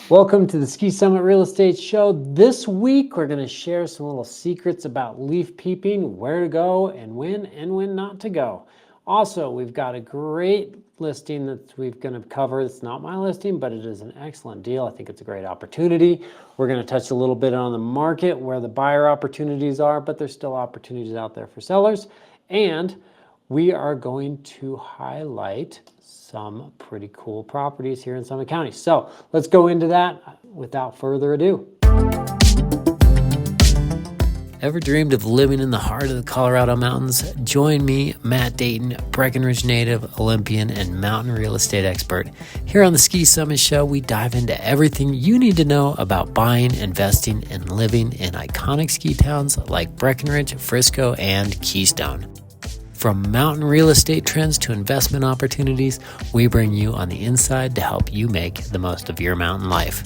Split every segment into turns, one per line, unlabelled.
Welcome to the Ski Summit Real Estate Show. This week, we're going to share some little secrets about leaf peeping, where to go and when not to go. Also, we've got a great listing that we're going to cover. It's not my listing, but it is an excellent deal. I think it's a great opportunity. We're going to touch a little bit on the market, where the buyer opportunities are, but there's still opportunities out there for sellers. And we are going to highlight some pretty cool properties here in Summit County. So let's go into that without further ado. Ever dreamed of living in the heart of the Colorado mountains? Join me, Matt Dayton, Breckenridge native, Olympian, and mountain real estate expert. Here on the Ski Summit Show, we dive into everything you need to know about buying, investing, and living in iconic ski towns like Breckenridge, Frisco, and Keystone. From mountain real estate trends to investment opportunities, we bring you on the inside to help you make the most of your mountain life.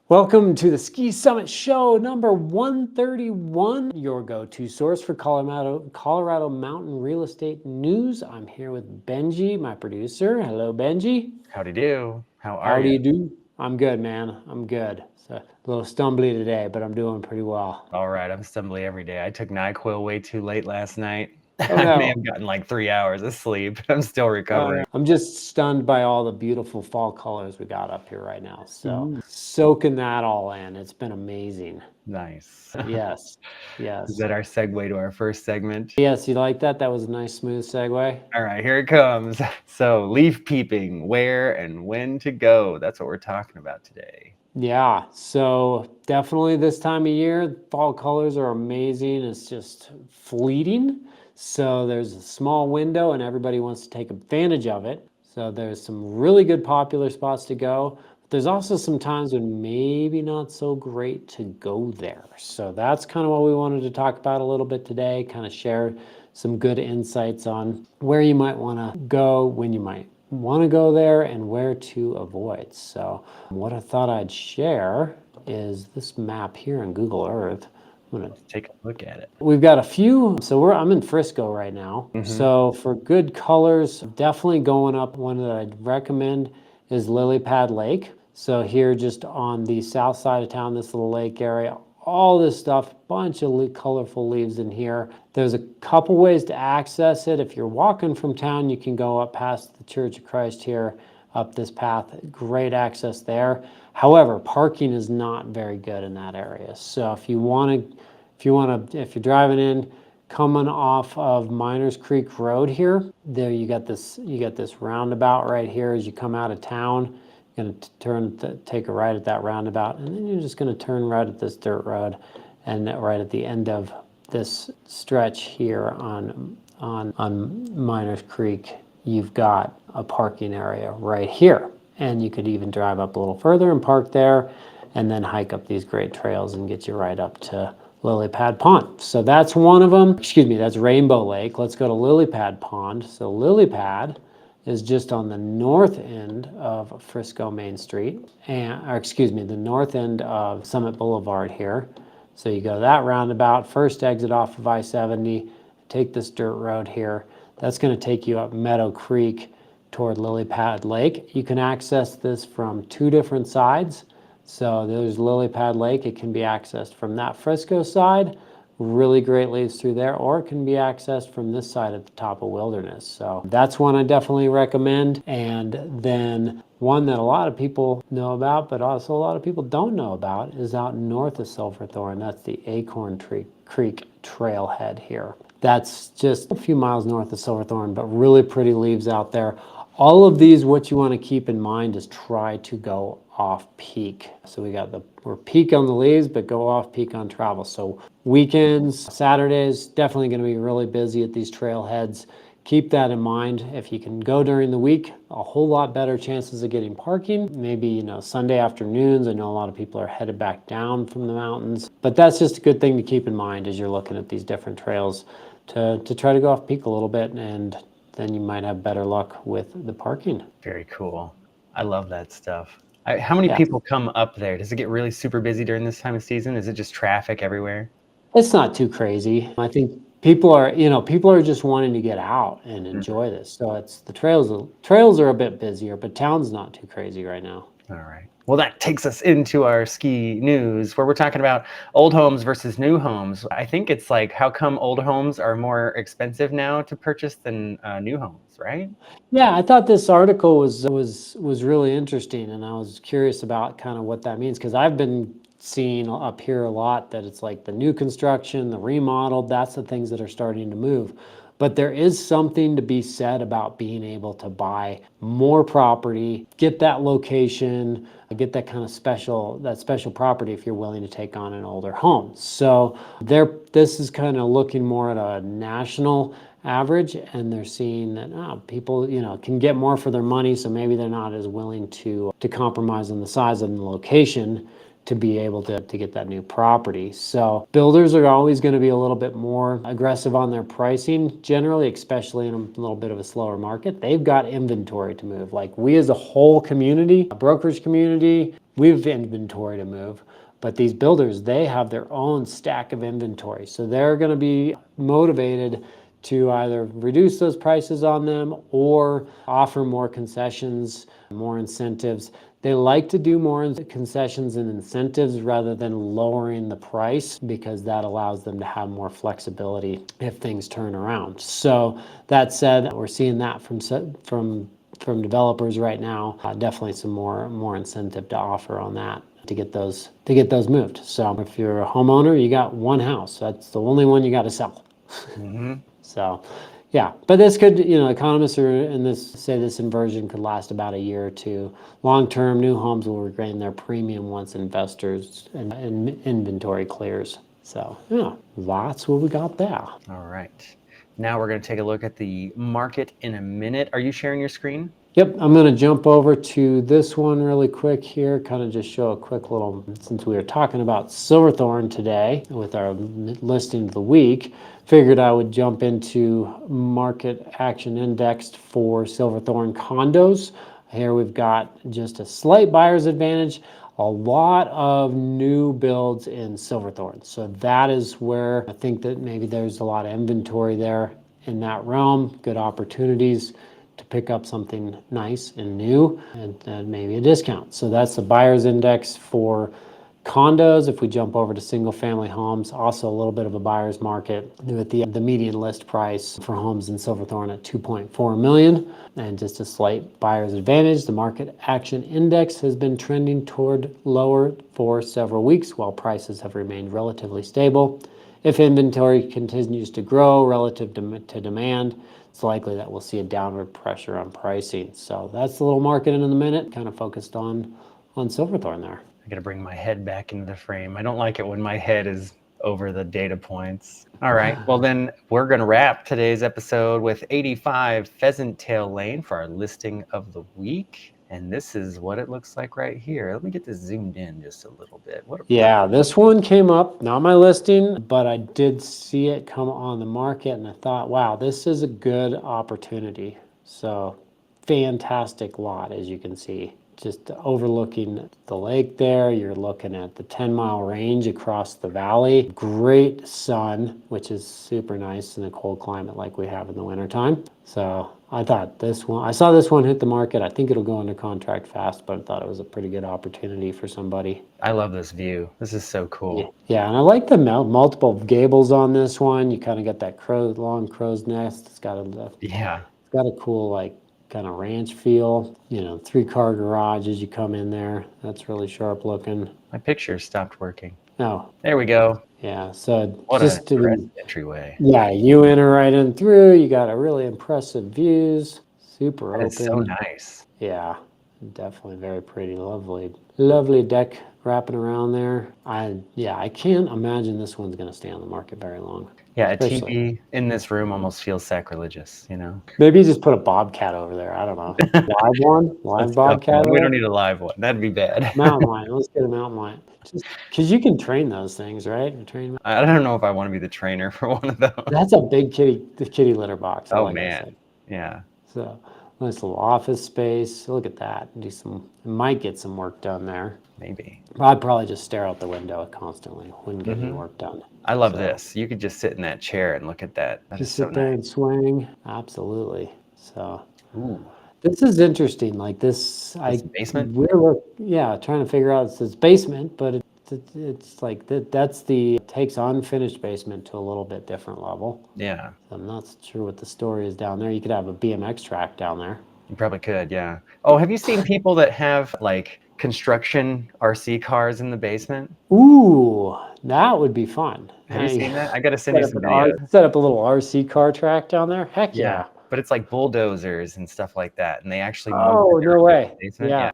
Welcome to the Ski Summit Show number 131, your go-to source for Colorado mountain real estate news. I'm here with Benji, my producer. Hello, Benji.
Howdy do. How
do you do? I'm good, man. I'm good. So a little stumbly today, but I'm doing pretty well.
All right, I'm stumbly every day. I took NyQuil way too late last night.
Oh, no.
I may have gotten like 3 hours of sleep. I'm still recovering.
I'm just stunned by all the beautiful fall colors we got up here right now. So soaking that all in. It's been amazing.
Nice.
Yes.
Is that our segue to our first segment?
Yes, you like that? That was a nice, smooth segue.
All right, here it comes. So leaf peeping, where and when to go. That's what we're talking about today.
Yeah, so definitely this time of year, fall colors are amazing. It's just fleeting. So there's a small window and everybody wants to take advantage of it. So there's some really good popular spots to go. But there's also some times when maybe not so great to go there. So that's kind of what we wanted to talk about a little bit today, kind of share some good insights on where you might want to go, when you might want to go there, and where to avoid. So what I thought I'd share is this map here in Google Earth. I'm gonna
take a look at it.
We've got a few. So I'm in Frisco right now. So for good colors, definitely going up, one that I'd recommend is Lily Pad Lake. So here just on the south side of town, this little lake area, all this stuff, bunch of colorful leaves in here. There's a couple ways to access it. If you're walking from town, you can go up past the Church of Christ here, up this path. Great access there. However, parking is not very good in that area. So if you're driving in, coming off of Miners Creek Road here, there you got this roundabout right here as you come out of town. Going to take a right at that roundabout, and then you're just going to turn right at this dirt road, and right at the end of this stretch here on Miners Creek, you've got a parking area right here, and you could even drive up a little further and park there, and then hike up these great trails and get you right up to Lily Pad Pond. So that's one of them. That's Rainbow Lake. Let's go to Lily Pad Pond. So Lily Pad is just on the north end of Frisco Main Street, the north end of Summit Boulevard here. So you go that roundabout, first exit off of I-70, take this dirt road here. That's going to take you up Meadow Creek toward Lily Pad Lake. You can access this from two different sides. So there's Lily Pad Lake. It can be accessed from that Frisco side. Really great leads through there, or it can be accessed from this side at the top of Wilderness. So that's one I definitely recommend. And then one that a lot of people know about, but also a lot of people don't know about, is out north of Silverthorne. That's the Acorn Creek Trailhead here. That's just a few miles north of Silverthorne, but really pretty leaves out there. All of these, what you want to keep in mind is try to go off peak. So we're peak on the leaves, but go off peak on travel. So weekends, Saturdays, definitely going to be really busy at these trailheads. Keep that in mind. If you can go during the week, a whole lot better chances of getting parking. Maybe, Sunday afternoons. I know a lot of people are headed back down from the mountains, but that's just a good thing to keep in mind as you're looking at these different trails to try to go off peak a little bit, and then you might have better luck with the parking.
Very cool. I love that stuff. How many people come up there? Does it get really super busy during this time of season? Is it just traffic everywhere?
It's not too crazy. I think people are just wanting to get out and enjoy this. So it's the trails are a bit busier, but town's not too crazy right now.
All right. Well, that takes us into our ski news where we're talking about old homes versus new homes. I think it's like, how come old homes are more expensive now to purchase than new homes, right?
Yeah, I thought this article was really interesting, and I was curious about kind of what that means because I've been seeing up here a lot that it's like the new construction, the remodeled, that's the things that are starting to move. But there is something to be said about being able to buy more property, get that location, get that kind of special property if you're willing to take on an older home. So this is kind of looking more at a national average, and they're seeing that people can get more for their money, so maybe they're not as willing to compromise on the size and the location to be able to get that new property. So builders are always going to be a little bit more aggressive on their pricing generally, especially in a little bit of a slower market. They've got inventory to move. Like we as a whole community, a brokerage community, we've inventory to move. But these builders, they have their own stack of inventory. So they're going to be motivated to either reduce those prices on them or offer more concessions, more incentives. They like to do more concessions and incentives rather than lowering the price because that allows them to have more flexibility if things turn around. So that said, we're seeing that from developers right now. Definitely some more incentive to offer on that to get those moved. So if you're a homeowner, you got one house. That's the only one you got to sell.
Mm-hmm.
So, yeah, but this could, economists are in this say this inversion could last about a year or two. Long-term, new homes will regain their premium once investors and inventory clears. So, yeah, that's what we got there.
All right. Now we're going to take a look at the market in a minute. Are you sharing your screen?
Yep, I'm going to jump over to this one really quick here, kind of just show a quick little, since we were talking about Silverthorne today with our listing of the week, figured I would jump into market action indexed for Silverthorne condos. Here we've got just a slight buyer's advantage, a lot of new builds in Silverthorne. So that is where I think that maybe there's a lot of inventory there in that realm, good opportunities to pick up something nice and new and maybe a discount. So that's the buyer's index for condos. If we jump over to single family homes, also a little bit of a buyer's market with the median list price for homes in Silverthorne at 2.4 million and just a slight buyer's advantage. The market action index has been trending toward lower for several weeks while prices have remained relatively stable. If inventory continues to grow relative to demand, it's likely that we'll see a downward pressure on pricing. So that's the little market in a minute, kind of focused on Silverthorne there.
I got to bring my head back into the frame. I don't like it when my head is over the data points. All right. Well, then we're going to wrap today's episode with 85 Pheasant Tail Lane for our listing of the week. And this is what it looks like right here. Let me get this zoomed in just a little bit.
Yeah, this one came up, not my listing, but I did see it come on the market and I thought, wow, this is a good opportunity. So fantastic lot, as you can see. Just overlooking the lake there. You're looking at the Tenmile Range across the valley. Great sun, which is super nice in a cold climate like we have in the wintertime. So I thought I saw this one hit the market. I think it'll go under contract fast, but I thought it was a pretty good opportunity for somebody.
I love this view. This is so cool.
Yeah, and I like the multiple gables on this one. You kind of got that long crow's nest. It's got a cool like kind of ranch feel. 3-car garage as you come in there. That's really sharp looking.
My picture stopped working.
Oh,
there we go.
Yeah, so
what
just
a impressive entryway.
Yeah, you enter right in through. You got a really impressive views. Super open.
It's so nice.
Yeah, definitely very pretty. Lovely deck wrapping around there. I can't imagine this one's going to stay on the market very long.
Yeah, a TV in this room almost feels sacrilegious,
Maybe you just put a bobcat over there. I don't know. Live bobcat.
We don't need a live one. That'd be bad.
Mountain lion. Let's get a mountain lion. Just because you can train those things, right?
I don't know if I want to be the trainer for one of those.
That's a big kitty litter box.
Oh, man. Yeah.
So nice little office space. Look at that. Might get some work done there.
Maybe.
I'd probably just stare out the window constantly. Wouldn't get any work done.
I love this. You could just sit in that chair and look at that.
Just sit there and swing. Absolutely. So.
Ooh.
This is interesting. Like this,
This basement?
yeah, trying to figure out it's basement, but it's like that's the takes unfinished basement to a little bit different level.
Yeah,
I'm not sure what the story is down there. You could have a BMX track down there.
you probably could. Yeah. Oh, have you seen people that have like construction RC cars in the basement?
Ooh, that would be fun.
Have you seen that? I got to send you some videos.
Set up a little RC car track down there. Heck
Yeah,
yeah.
but it's like bulldozers and stuff like that, and they actually move the
Oh,
dirt
no
out of
way.
the basement.
Yeah.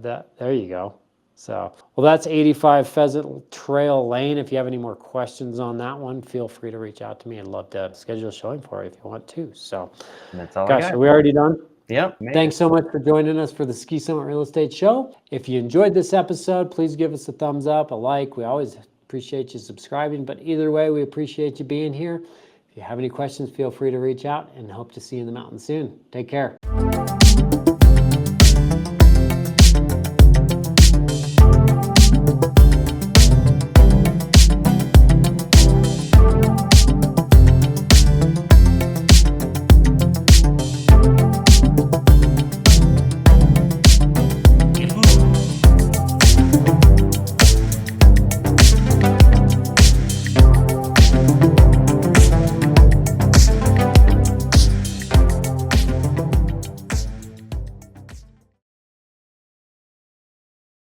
Yeah,
There you go. So, well, that's 85 Pheasant Trail Lane. If you have any more questions on that one, feel free to reach out to me. I'd love to schedule a showing for you if you want to. So,
and that's all I
gosh,
got.
are we already done?
Yep. Made
Thanks
it.
so much for joining us for the Ski Summit Real Estate Show. If you enjoyed this episode, please give us a thumbs up, a like. We always appreciate you subscribing, but either way, we appreciate you being here. If you have any questions, feel free to reach out and hope to see you in the mountains soon. Take care.